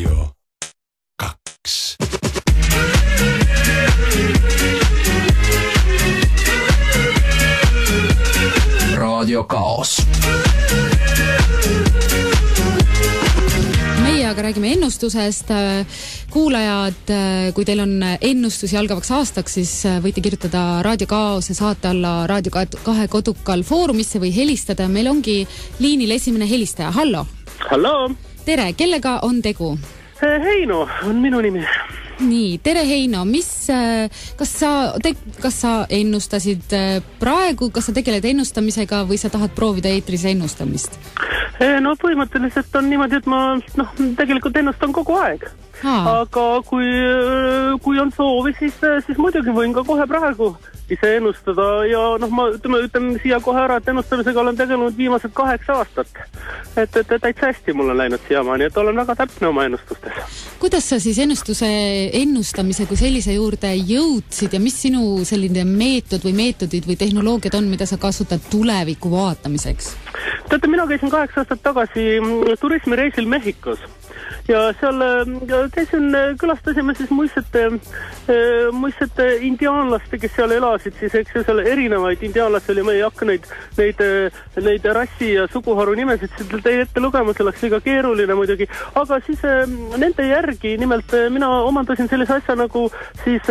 Raadio 2. Raadio Kaos. Meie aga räägime ennustusest. Kuulajad, kui teil on ennustusi algavaks aastaks, siis võite kirjutada Raadio Kaose saate alla Raadio 2 kodukal foorumisse või helistada. Meil ongi liinil esimene helistaja. Hallo! Hallo! Tere, kellega on tegu? Heino on minu nimi. Nii, tere Heino, kas sa ennustasid praegu, kas sa tegeled ennustamisega või sa tahad proovida eetris ennustamist? No põhimõtteliselt on niimoodi, et ma tegelikult ennustan kogu aeg. Aga kui on soovi, siis muidugi võin ka kohe praegu ise ennustada ja ma ütlen siia kohe ära, et ennustamisega olen tegelenud viimased 8 aastat. Et täitsa hästi mul on läinud siiamaani, et olen väga täpne oma ennustustes. Kuidas sa siis ennustamise kui sellise juurde jõudsid ja mis sinu selline meetod või meetodid või tehnoloogiad on, mida sa kasutad tuleviku vaatamiseks? Teate, mina käisin 8 aastat tagasi turismireisil Mehhikos. Ja seal külastasime siis muistsete indiaanlaste, kes seal elasid, siis eks ju seal erinevaid indiaanlaste oli, ma ei hakka neid rassi ja suguharu nimesid teie ette lugema, see oleks liiga keeruline muidugi, aga siis nende järgi, nimelt mina omandasin sellise asja nagu siis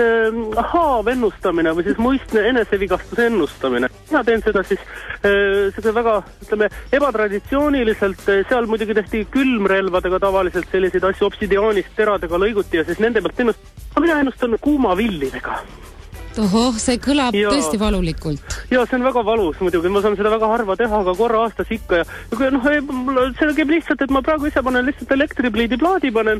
haavennustamine või siis muistne enesevigastuse ennustamine. Mina teen seda siis väga, ebatraditsiooniliselt, seal muidugi tehti külmrelvadega tavaliselt selliseid asju obsidiaanist teradega lõiguti ja siis nende pealt mina ennustan kuumavillidega. Ohoh, see kõlab tõesti valulikult. Ja see on väga valus muidugi, ma saan seda väga harva teha, aga korra aastas ikka ja see käib lihtsalt, et ma praegu ise panen lihtsalt elektripliidi plaadi panen,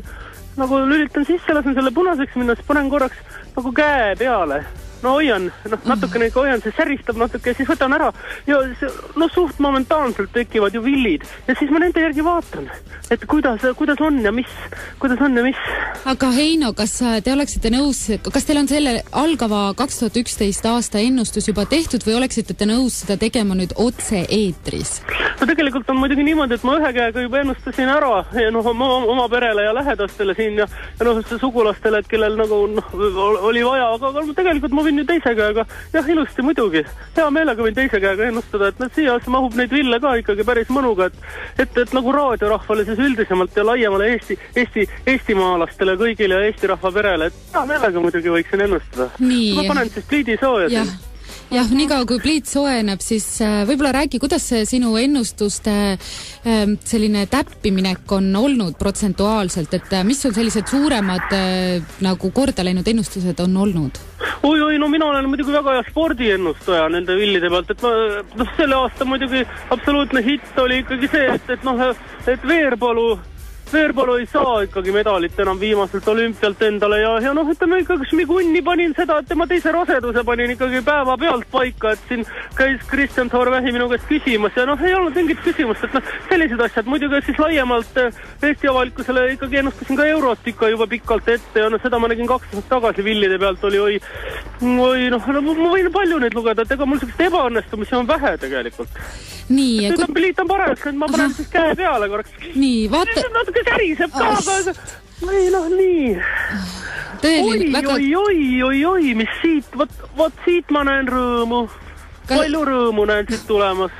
nagu lülitan sisse, lasen selle punaseks minna, siis panen korraks nagu käe peale. Hoian, natukene ikka hoian, see säristab natuke ja siis võtan ära ja suht momentaanselt tekivad ju villid ja siis ma nende järgi vaatan, et kuidas on ja mis. Aga Heino, kas te oleksite nõus, kas teil on selle algava 2011 aasta ennustus juba tehtud või oleksite te nõus seda tegema nüüd otse eetris? No tegelikult on muidugi niimoodi, et ma ühe käega juba ennustasin ära ja oma perele ja lähedastele siin ja sugulastele, et kellel oli vaja, aga tegelikult ma võin ju teise käega, ilusti muidugi. Hea meelega võin teise käega ennustada, et siia mahub neid ville ka ikkagi päris mõnuga, et nagu raadiorahvale siis üldisemalt ja laiemale eestimaalastele kõigile ja Eesti rahva perele, et hea meelega muidugi võiksin ennustada. Ma panen siis pliidi sooja siin. Jah, niikaua kui pliit soeneb, siis võib-olla räägi, kuidas see sinu ennustuste selline täppiminek on olnud protsentuaalselt, et mis on sellised suuremad nagu korda läinud ennustused on olnud? Mina olen muidugi väga hea spordiennustaja nende villide pealt, et selle aasta muidugi absoluutne hitt oli ikkagi see, et Veerpalu ei saa ikkagi medalit enam viimaselt olümpialt endale ja ikkagi Šmigunni panin seda, et tema teise raseduse panin ikkagi päeva pealt paika, et siin käis Kristjan Saarvähi minu käest küsimas ja ei olnud mingit küsimust, et sellised asjad. Muidugi siis laiemalt Eesti avalikkusele ikkagi ennustasin ka Eurot ikka juba pikalt ette ja seda ma nägin 2 aastat tagasi villide pealt oli ma võin palju neid lugeda, et ega mul sellist ebaõnnestumisi on vähe tegelikult. Nii, pliit on paremaks, et ma panen siis käe peale korraks. Nii, vaata. Natuke säriseb ka, aga nii. Oi, mis siit, vot siit ma näen rõõmu. Palju rõõmu näen siit tulemas.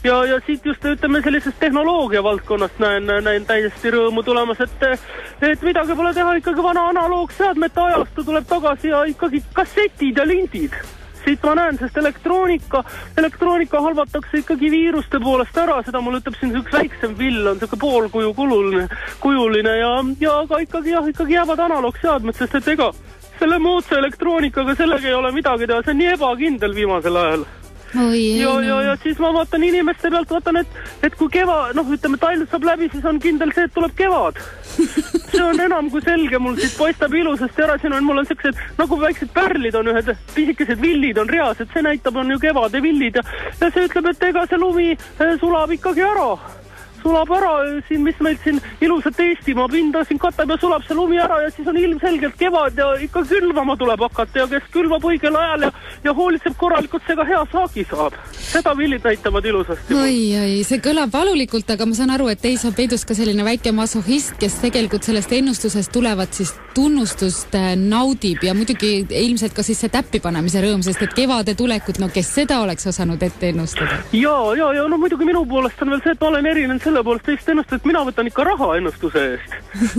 Ja siit just sellisest tehnoloogia valdkonnast näen täiesti rõõmu tulemas, et midagi pole teha, ikkagi vana analoogseadmete ajastu tuleb tagasi ja ikkagi kassetid ja lindid. Siit ma näen, sest elektroonika halvatakse ikkagi viiruste poolest ära, seda mul ütleb siin üks väiksem vill, on selline poolkujuline ja aga ikkagi jäävad analoogseadmed, sest et ega selle moodsa elektroonikaga sellega ei ole midagi teha, see on nii ebakindel viimasel ajal. Ja siis ma vaatan inimeste pealt, et kui talv saab läbi, siis on kindel see, et tuleb kevad. See on enam kui selge, mul siit paistab ilusasti ära, mul on sellised, nagu väiksed pärlid on ühed, pisikesed villid on reas, et see näitab, on ju kevade villid ja see ütleb, et ega see lumi sulab ikkagi ära. sulab ära siin, mis meil siin ilusat Eestimaa pinda siin katab ja sulab see lumi ära ja siis on ilmselgelt kevad ja ikka külvama tuleb hakata ja kes külvab õigel ajal ja hoolitseb korralikult, see ka hea saagi saab. Seda villid näitavad ilusasti. Oi, see kõlab valulikult, aga ma saan aru, et teis on peidus ka selline väike masohist, kes tegelikult sellest ennustusest tulevad siis tunnustust naudib ja muidugi ilmselt ka siis see täppipanemise rõõm, sest et kevade tulekut, no kes seda oleks osanud ette ennustada? Ja no muidugi minu poolest on veel see, et ma olen erinenud selle poolest teist ennustada, et mina võtan ikka raha ennustuse eest.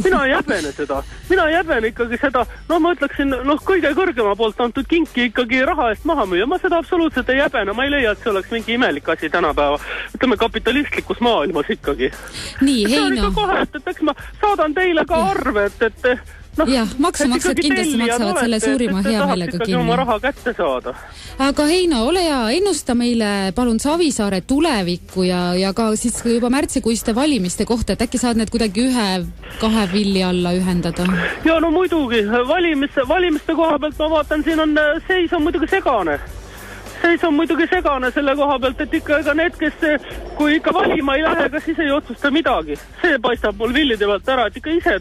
Mina ei jäbene seda. Mina ei jäbene ikkagi seda, ma ütleksin, kõige kõrgema poolt antud kinki ikkagi raha eest maha müüa. Ma seda absoluutselt ei jäbene. Ma ei leia, et see oleks mingi imelik asi tänapäeva. Ütleme kapitalistlikus maailmas ikkagi. Nii, Heino. Kohe, et eks ma saadan teile ka arve, et jah, maksumaksjad kindlasti maksavad selle suurima hea meelega kinni. Oma raha kätte saada. Aga Heino, ole hea, ennusta meile palun Savisaare tulevikku ja ka siis juba märtsikuiste valimiste kohta, et äkki saad need kuidagi 1-2 villi alla ühendada? Ja no muidugi, valimiste koha pealt ma vaatan, siin on seis on muidugi segane. Seis on muidugi segane selle koha pealt, et ikka ega need, kes kui ikka valima ei lähe, kas ise ei otsusta midagi. See paistab mul villide pealt ära, et ikka ise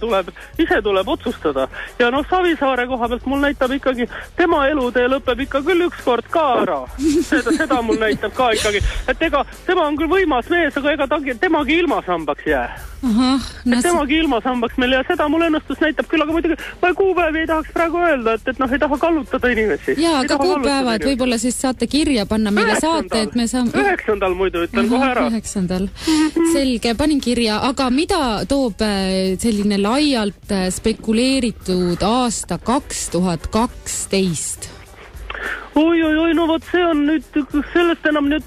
tuleb otsustada. Ja Savisaare koha pealt mul näitab ikkagi, tema elutee lõpeb ikka küll ükskord ka ära. Seda mul näitab ka ikkagi. Et ega tema on küll võimas mees, aga ega temagi ilmasambaks jää. Temagi ilmasambaks meil ja seda mul ennustus näitab küll, aga muidugi ma kuupäevi ei tahaks praegu öelda, et ei taha kallutada inimesi. Jaa, aga kuupäevad võib-olla siis saate kirja panna meile saate, et me saame... 9. muidu ütlen kohe ära. 9. Selge, panin kirja. Aga mida toob selline laialt spekuleeritud aasta 2012? Oi, no vot see on nüüd, sellest enam ei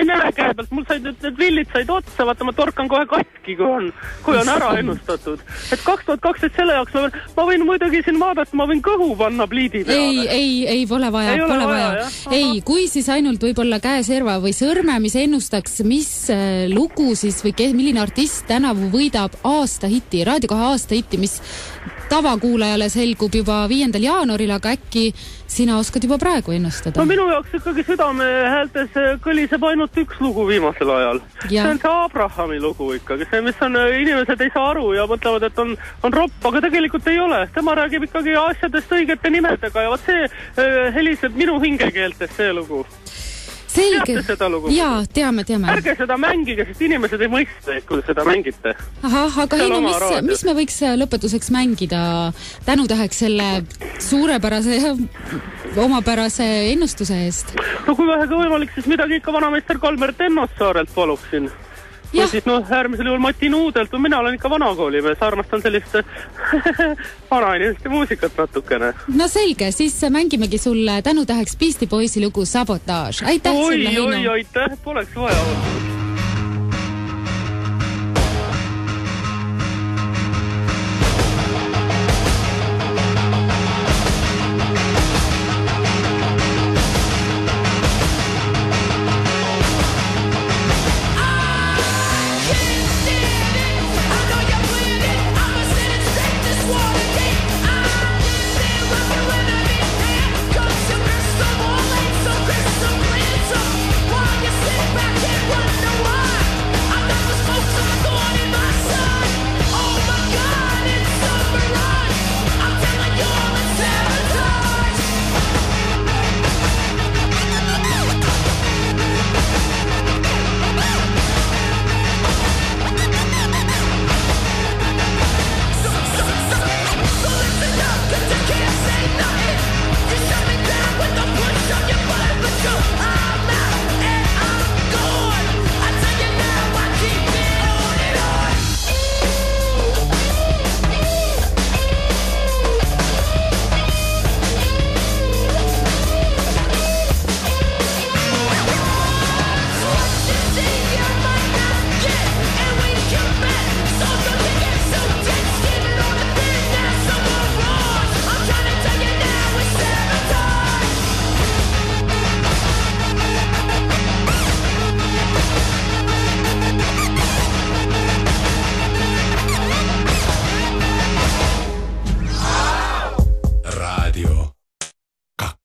näe käe pealt. Mul said need villid said otsa, vaata ma torkan kohe katki, kui on ära ennustatud. Et 2012 selle jaoks ma võin muidugi siin vaadata, ma võin kõhu panna pliidi peale. Ei, pole vaja. Ei, kui siis ainult võib-olla käeserva või sõrme, mis ennustaks, mis lugu siis või milline artist tänavu võidab aastahiti, Raadio 2 aastahiti, mis tavakuulajale selgub juba 5. jaanuaril, aga äkki sina oskad juba praegu ennustada? No minu jaoks ikkagi südame häältes kõliseb ainult üks lugu viimasel ajal. See on see Abrahami lugu ikkagi, see, mis on, inimesed ei saa aru ja mõtlevad, et on ropp, aga tegelikult ei ole. Tema räägib ikkagi asjadest õigete nimedega ja see heliseb minu hingekeeltes see lugu. Selge. Jaa, teame. Ärge seda mängige, sest inimesed ei mõista, kui seda mängite. Aga Heino, mis me võiks lõpetuseks mängida tänutäheks selle suurepärase ja omapärase ennustuse eest? No kui vähega võimalik, siis midagi ikka vanameister Kalmer Tennossaarelt paluksin. Või siis äärmisel juhul Mati Nuudelt, või mina olen ikka vanakoolimees, armastan sellist vanainimeste muusikat natukene. No selge, siis mängimegi sulle tänutäheks Beastie Boysi lugu Sabotage. Aitäh sulle, Heino! Aitäh, poleks vaja olnud.